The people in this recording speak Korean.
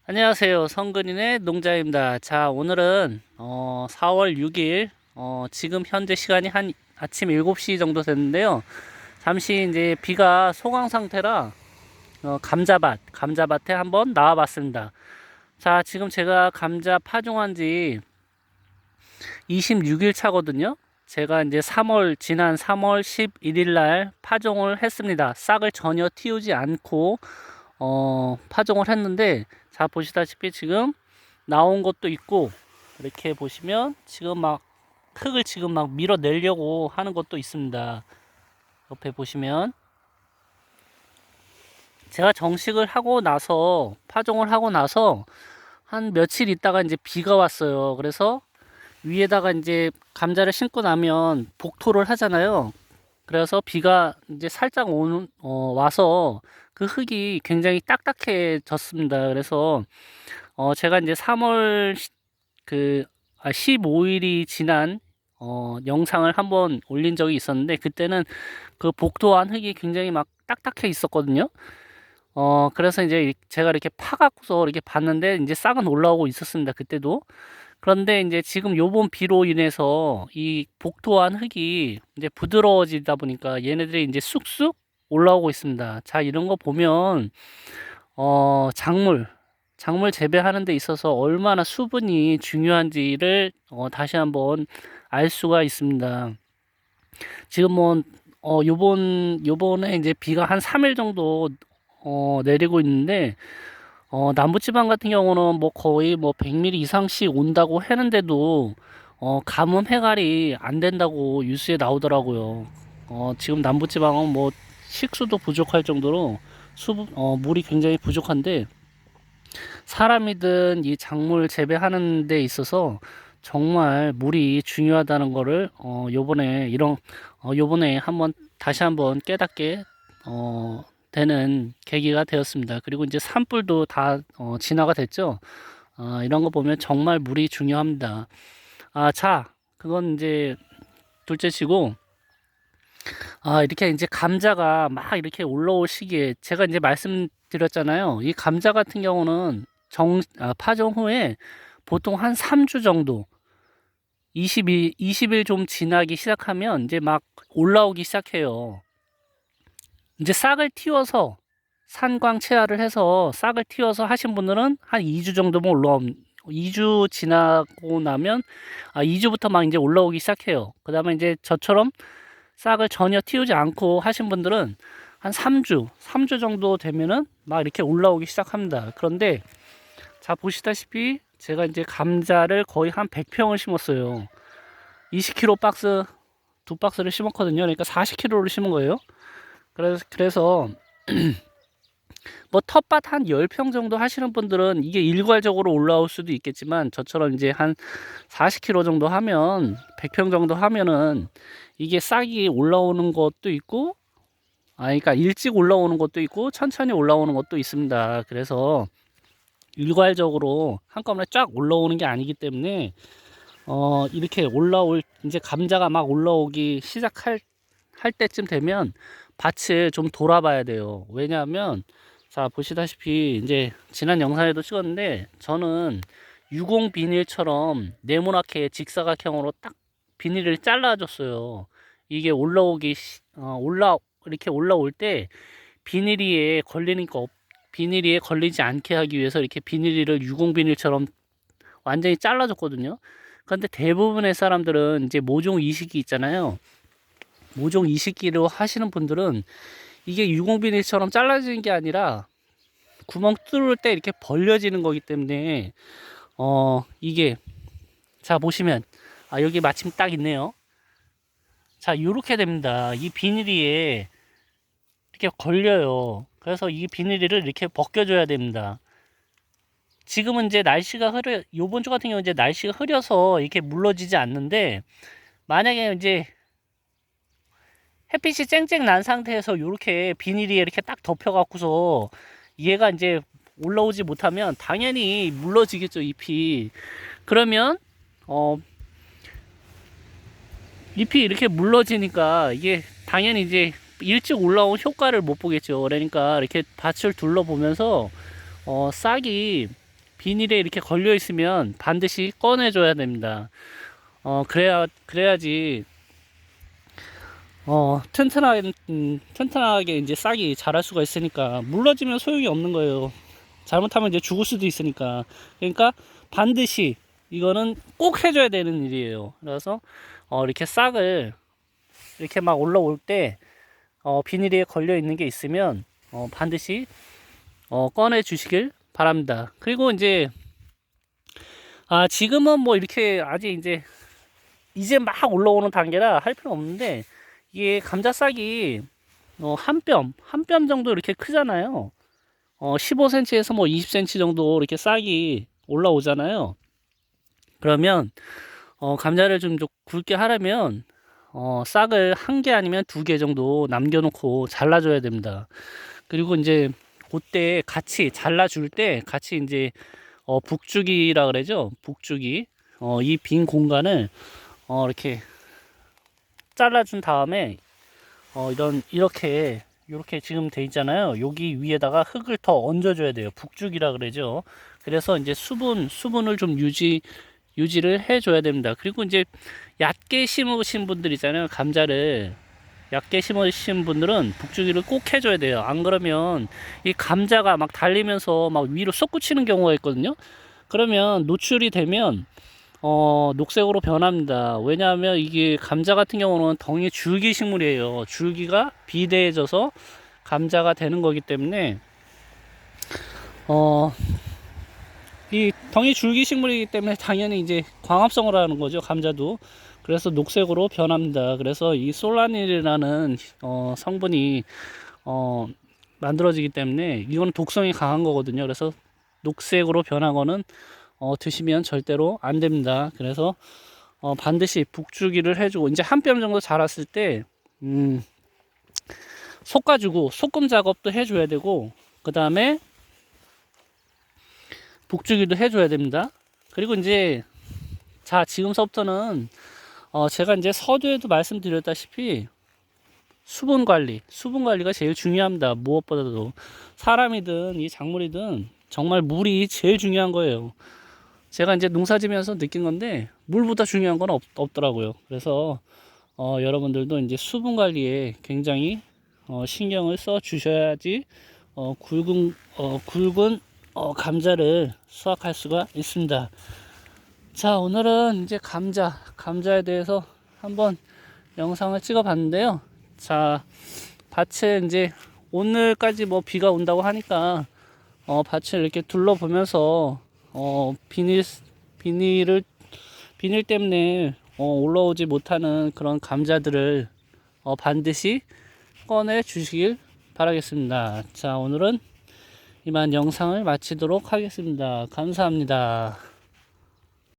안녕하세요. 성근인의 농자입니다. 자, 오늘은 4월 6일 지금 현재 시간이 한 아침 7시 정도 됐는데요. 잠시 이제 비가 소강 상태라 감자밭에 한번 나와 봤습니다. 자, 지금 제가 감자 파종한 지 26일 차거든요. 제가 이제 지난 3월 11일 날 파종을 했습니다. 싹을 전혀 틔우지 않고 파종을 했는데, 자, 보시다시피 지금 나온 것도 있고, 이렇게 보시면 지금 막 흙을 지금 막 밀어내려고 하는 것도 있습니다. 옆에 보시면 제가 정식을 하고 나서 파종을 하고 나서 한 며칠 있다가 이제 비가 왔어요. 그래서 위에다가 이제 감자를 심고 나면 복토를 하잖아요. 그래서 비가 이제 살짝 와서 그 흙이 굉장히 딱딱해졌습니다. 그래서 제가 이제 3월 그 15일이 지난 영상을 한번 올린 적이 있었는데, 그때는 그 복도한 흙이 굉장히 막 딱딱해 있었거든요. 그래서 이제 제가 이렇게 파갖고서 이렇게 봤는데 이제 싹은 올라오고 있었습니다. 그때도. 그런데 이제 지금 요번 비로 인해서 이 복토한 흙이 이제 부드러워지다 보니까 얘네들이 이제 쑥쑥 올라오고 있습니다. 자, 이런 거 보면 작물 재배하는 데 있어서 얼마나 수분이 중요한지를 다시 한번 알 수가 있습니다. 지금 뭐 요번에 이제 비가 한 3일 정도 내리고 있는데, 남부지방 같은 경우는 뭐 거의 뭐 100mm 이상씩 온다고 했는데도 가뭄 해갈이 안 된다고 뉴스에 나오더라고요. 지금 남부지방은 뭐 식수도 부족할 정도로 물이 굉장히 부족한데, 사람이든 이 작물 재배하는 데 있어서 정말 물이 중요하다는 거를 요번에 다시 한번 깨닫게 되는 계기가 되었습니다. 그리고 이제 산불도 다 진화가 됐죠. 이런 거 보면 정말 물이 중요합니다. 자, 그건 이제 둘째치고, 이렇게 이제 감자가 막 이렇게 올라올 시기에 제가 이제 말씀드렸잖아요. 이 감자 같은 경우는 파종 후에 보통 한 3주 정도, 20일 좀 지나기 시작하면 이제 막 올라오기 시작해요. 이제 싹을 틔워서 산광 채화를 해서 싹을 틔워서 하신 분들은 한 2주 정도면 2주 지나고 나면 2주부터 막 이제 올라오기 시작해요. 그 다음에 이제 저처럼 싹을 전혀 틔우지 않고 하신 분들은 한 3주 정도 되면은 막 이렇게 올라오기 시작합니다. 그런데 자, 보시다시피 제가 이제 감자를 거의 한 100평을 심었어요. 20kg 박스 두 박스를 심었거든요. 그러니까 40kg를 심은 거예요. 그래서 뭐 텃밭 한 10평 정도 하시는 분들은 이게 일괄적으로 올라올 수도 있겠지만, 저처럼 이제 한 40kg 정도 하면 100평 정도 하면은 이게 싹이 올라오는 것도 있고, 그러니까 일찍 올라오는 것도 있고 천천히 올라오는 것도 있습니다. 그래서 일괄적으로 한꺼번에 쫙 올라오는 게 아니기 때문에 이렇게 이제 감자가 막 올라오기 시작할 할 때쯤 되면 밭을 좀 돌아봐야 돼요. 왜냐하면 자, 보시다시피 이제 지난 영상에도 찍었는데, 저는 유공 비닐처럼 네모나게 직사각형으로 딱 비닐을 잘라줬어요. 이게 이렇게 올라올 때 비닐이에 걸리지 않게 하기 위해서 이렇게 비닐을 유공 비닐처럼 완전히 잘라줬거든요. 그런데 대부분의 사람들은 이제 모종 이식이 있잖아요. 모종 이식기로 하시는 분들은 이게 유공비닐처럼 잘라지는 게 아니라 구멍 뚫을 때 이렇게 벌려지는 거기 때문에 이게, 자, 보시면 여기 마침 딱 있네요. 자, 요렇게 됩니다. 이 비닐이에 이렇게 걸려요. 그래서 이 비닐을 이렇게 벗겨줘야 됩니다. 지금은 이제 요번 주 같은 경우 이제 날씨가 흐려서 이렇게 물러지지 않는데, 만약에 이제 햇빛이 쨍쨍 난 상태에서 이렇게 비닐이 이렇게 딱 덮여갖고서 얘가 이제 올라오지 못하면 당연히 물러지겠죠, 잎이. 그러면 잎이 이렇게 물러지니까 이게 당연히 이제 일찍 올라온 효과를 못 보겠죠. 그러니까 이렇게 밭을 둘러보면서 싹이 비닐에 이렇게 걸려 있으면 반드시 꺼내줘야 됩니다. 그래야지 튼튼하게 이제 싹이 자랄 수가 있으니까. 물러지면 소용이 없는 거예요. 잘못하면 이제 죽을 수도 있으니까. 그러니까 반드시 이거는 꼭 해줘야 되는 일이에요. 그래서 이렇게 싹을 이렇게 막 올라올 때 비닐에 걸려 있는 게 있으면 반드시 꺼내 주시길 바랍니다. 그리고 이제 지금은 뭐 이렇게 아직 이제 막 올라오는 단계라 할 필요 없는데, 이게 감자 싹이 한 뼘 정도 이렇게 크잖아요. 15cm에서 뭐 20cm 정도 이렇게 싹이 올라오잖아요. 그러면 감자를 좀 굵게 하려면 싹을 한 개 아니면 2개 정도 남겨놓고 잘라줘야 됩니다. 그리고 이제 그때 같이 잘라줄 때 같이 이제 북주기라 그러죠. 북주기. 이 빈 공간을 이렇게 잘라준 다음에 이렇게 지금 돼 있잖아요. 여기 위에다가 흙을 더 얹어줘야 돼요. 북죽이라 그러죠. 그래서 이제 수분을 좀 유지를 해줘야 됩니다. 그리고 이제 얕게 심으신 분들 있잖아요. 감자를 얕게 심으신 분들은 북주기를 꼭 해줘야 돼요. 안 그러면 이 감자가 막 달리면서 막 위로 솟구치는 경우가 있거든요. 그러면 노출이 되면 녹색으로 변합니다. 왜냐하면 이게 감자 같은 경우는 덩이 줄기 식물이에요. 줄기가 비대해져서 감자가 되는 거기 때문에 이 덩이 줄기 식물이기 때문에 당연히 이제 광합성을 하는 거죠. 감자도. 그래서 녹색으로 변합니다. 그래서 이 솔라닌이라는 성분이 만들어지기 때문에 이건 독성이 강한 거거든요. 그래서 녹색으로 변한 거는 드시면 절대로 안 됩니다. 그래서 반드시 북주기를 해주고, 이제 한 뼘 정도 자랐을 때 솎아주고 소금 작업도 해줘야 되고, 그 다음에 북주기도 해줘야 됩니다. 그리고 이제 지금서부터는 제가 이제 서두에도 말씀드렸다시피 수분 관리가 제일 중요합니다. 무엇보다도 사람이든 이 작물이든 정말 물이 제일 중요한 거예요. 제가 이제 농사 지면서 느낀 건데 물보다 중요한 건 없더라고요. 그래서 여러분들도 이제 수분 관리에 굉장히 신경을 써 주셔야지 굵은 감자를 수확할 수가 있습니다. 자, 오늘은 이제 감자에 대해서 한번 영상을 찍어 봤는데요. 자, 밭에 이제 오늘까지 뭐 비가 온다고 하니까 밭을 이렇게 둘러보면서 비닐 때문에 올라오지 못하는 그런 감자들을 반드시 꺼내 주시길 바라겠습니다. 자, 오늘은 이만 영상을 마치도록 하겠습니다. 감사합니다.